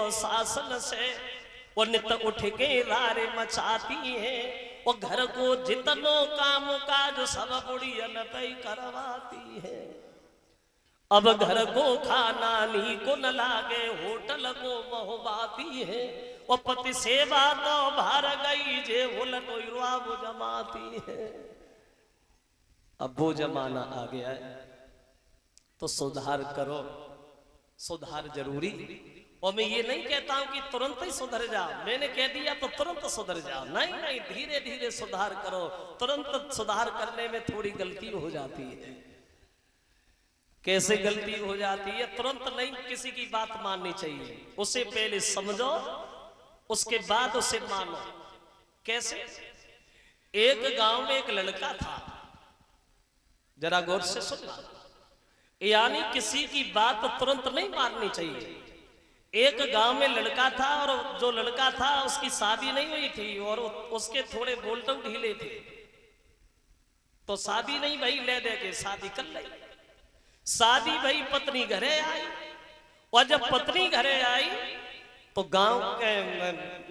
वो शासन से वो नित उठ के रारे मचाती है, वो घर को जितनो काम काज सब बुढ़ियन पे करवाती है। अब घर को खाना नी को न लागे होटल को बहुबाती है, वो पति सेवा तो भार गई जे उलट वो जमाती है। अब वो जमाना आ गया है तो सुधार करो, सुधार जरूरी। और मैं ये नहीं कहता हूं कि तुरंत ही सुधर जाओ, मैंने कह दिया तो तुरंत सुधर जाओ, नहीं नहीं, धीरे धीरे सुधार करो। तुरंत सुधार करने में थोड़ी गलती हो जाती है। कैसे गलती हो जाती है? तुरंत नहीं किसी की बात माननी चाहिए, उसे पहले समझो उसके बाद उसे मानो। कैसे? एक गांव में एक लड़का था, जरा गौर से सुनना, यानी किसी की बात तुरंत नहीं माननी चाहिए। एक गांव में लड़का था और जो लड़का था उसकी शादी नहीं हुई थी और उसके थोड़े बोलटम ढीले थे, तो शादी नहीं भाई, ले दे के शादी कर ली। शादी भाई, पत्नी घरे आई, और जब पत्नी घरे आई तो गांव के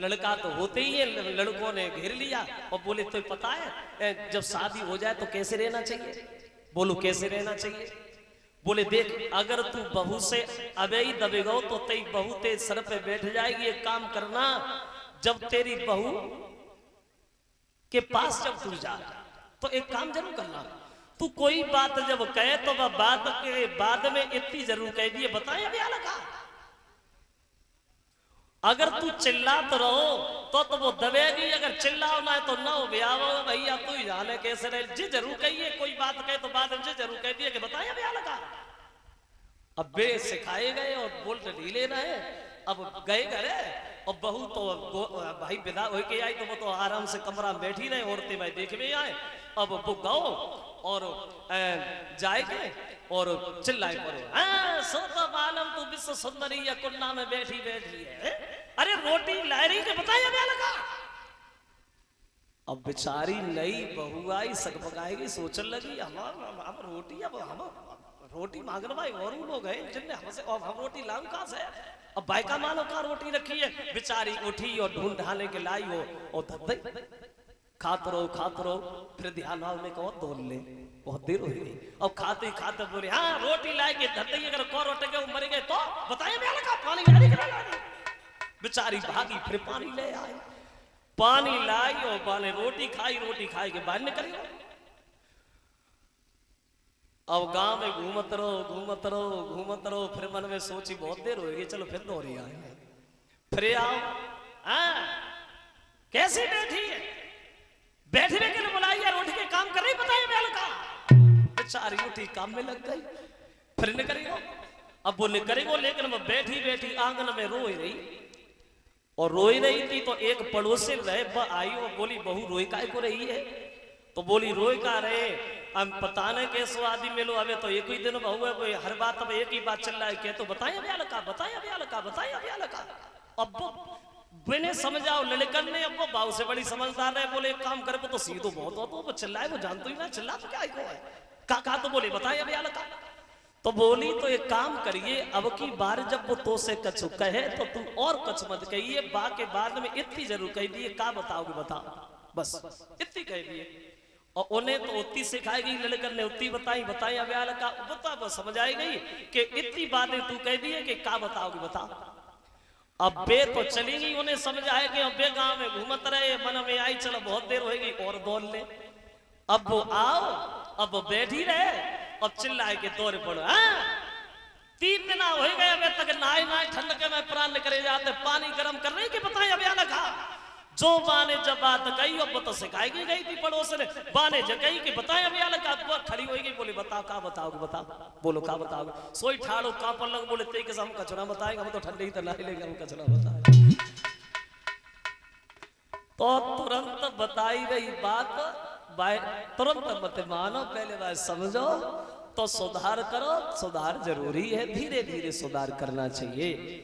लड़का तो होते ही है, लड़कों ने घेर लिया और बोले तो पता है जब शादी हो जाए तो कैसे रहना चाहिए? बोलो कैसे रहना चाहिए? बोले देख, अगर तू बहू से अबेई दबेगो तो तेरी बहू तेरे सर पे बैठ जाएगी। एक काम करना, जब तेरी बहू के पास जब तू जा तो एक काम जरूर करना, तू कोई बात जब कहे तो वह बात के बाद में इतनी जरूर कह दिए, बताया क्या लगा। अगर तू चिल्लात रहो तो वो दबेगी, अगर चिल्लाओ ना तो ना हो भैया तू ही जाने कैसे रहे। जी जरूर कहिए, कोई बात कहे तो बाद में जी जरूर कह दिए कि बताया क्या लगा। अब बे सिखाए गए और बोल ढीले रहे। अब गए घरे और बहू तो भाई विदा हो के आई तो वो तो आराम से कमरा में बैठी रहे, औरतें भाई देखने आए। अब वो गाओ और जाएंगे और चिल्लाए पड़ो, सो तो मालूम तू विश्व सुंदरी या कुन्ना में बैठी बैठी है, अरे रोटी ला रही के बताया क्या लगा। अब बेचारी नई बहू आई, सग पकाएगी, सोचने लगी हम रोटी, अब हम रोटी मांगने भाई और लोग हैं जिनने हमसे, अब हम रोटी लाऊं कहां से। अब भाई का मानो का रोटी रखी है, बेचारी उठी और ढूंढ ढाने के लाई हो और धब्बे खाते रहो। फिर ध्यान में कहो दौड़ ले, बहुत देर हो गई। अब खाते खाते बोले हाँ रोटी लाएंगे धरते, अगर को रोटे के मर गए तो बताइए क्या लगा, पानी लाने। बेचारी भागी, फिर पानी ले आई, पानी लाई और बाले रोटी खाई के बाहर निकल गए। अब गांव में घूमत रहो, फिर मन में सोची बहुत देर होगी, चलो फिर दौड़ी आए, फिर आओ। कैसी बैठी है, बैठने के लिए बुलाई यार, उठ के काम कर रही, बताइए बेल का। बेचारी उठी काम में लग गई, फिर निकलेगो। अब वो निकलेगो, लेकिन वो बैठी आंगन में रोई रही, और रोई रही थी तो एक पड़ोसी रहे, वह आई और बोली बहू रोई काय को रही है। तो बोली रोई का रहे, हम पता नहीं कैसे आदमी मिलो, अबे तो एक ही दिन बहू है, कोई हर बात अब एक ही बात चल रहा है, क्या तो बताया ब्याह लगा। अब मैंने समझाओ लड़कन ने, अब वो बाऊ से बड़ी समझदार है, बोले एक काम करे तो सीधो बहुत हो, तो वो चिल्लाए, वो जानते ही ना चिल्ला तो क्या है का तो बोले बताया ब्याह लगा। तो बोली तो एक काम करिए, अब की बार जब वो तो से कछ कहे तो तुम और कछ मत कहिए, बा के बाद में इतनी जरूर कह दिए, का बताओगे बताओ, बस इतनी कह दिए। और उन्हें तो उतनी सिखाएगी, लड़कन ने उतनी बताई ब्याह लगा, बता बस समझ आई गई कि इतनी बातें तू कह दी है कि का बताओगे बताओ। अब बे तो चली गई, उन्हें समझ आए कि अब बे गांव में घूमत रहे, मन में आई चलो बहुत देर होगी और दौड़ ले। अब वो आओ, अब वो बैठी रहे, अब चिल्लाए के दौरे पड़ो। 3 दिन हो गए अबे तक नहाए ठंड के में प्राण निकले जाते, पानी गर्म कर रही कि बताए अब लगा। जो बाने जब बात कही अब तो सिखाएगी गई थी पड़ोस ने, बाने जगही कि बताए अब लगा। खड़ी होगी, बोले बताओ का बताओगे, बताओ बोलो का बताओगे। सोई ठाड़ो का पर लग, बोले ते हम कचरा बताएंगे, हम तो ठंडे ही तो नहीं लेंगे, हम कचरा बताएंगे। तो तुरंत बताई गई बात तुरंत मत मानो, पहले बात समझो तो सुधार करो। सुधार जरूरी है, धीरे धीरे सुधार करना चाहिए।